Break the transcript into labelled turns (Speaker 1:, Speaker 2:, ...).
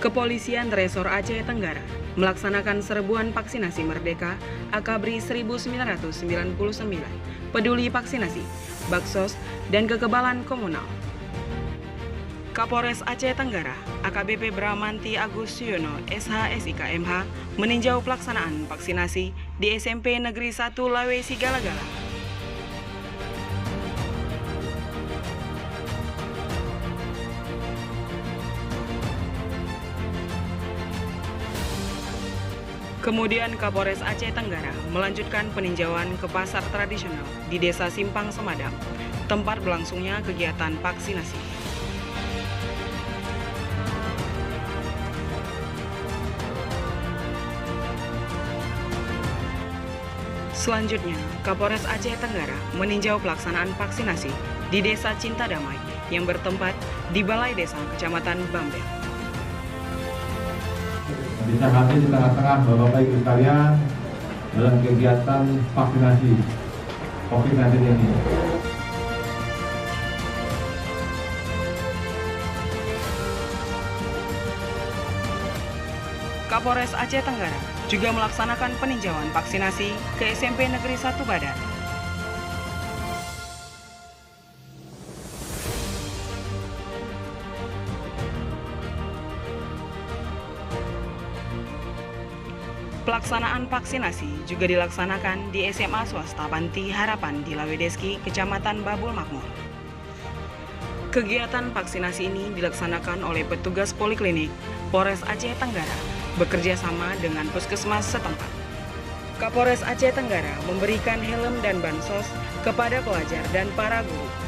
Speaker 1: Kepolisian Resor Aceh Tenggara melaksanakan serbuan vaksinasi Merdeka Akabri 1999, peduli vaksinasi, baksos, dan kekebalan komunal. Kapolres Aceh Tenggara, AKBP Bramanti Agus Suyono, SH.SIK MH, meninjau pelaksanaan vaksinasi di SMP Negeri 1 Lawesi Galagala. Kemudian Kapolres Aceh Tenggara melanjutkan peninjauan ke pasar tradisional di Desa Simpang Semadam, tempat berlangsungnya kegiatan vaksinasi. Selanjutnya, Kapolres Aceh Tenggara meninjau pelaksanaan vaksinasi di Desa Cinta Damai yang bertempat di Balai Desa Kecamatan Bambel.
Speaker 2: Bisa hadir di tengah-tengah Bapak Ibu sekalian dalam kegiatan vaksinasi COVID-19 ini.
Speaker 1: Kapolres Aceh Tenggara juga melaksanakan peninjauan vaksinasi ke SMP Negeri 1 Badan. Pelaksanaan vaksinasi juga dilaksanakan di SMA Swasta Panti Harapan di Lawedeski, Kecamatan Babul Makmur. Kegiatan vaksinasi ini dilaksanakan oleh petugas Poliklinik Polres Aceh Tenggara bekerja sama dengan puskesmas setempat. Kapolres Aceh Tenggara memberikan helm dan bansos kepada pelajar dan para guru.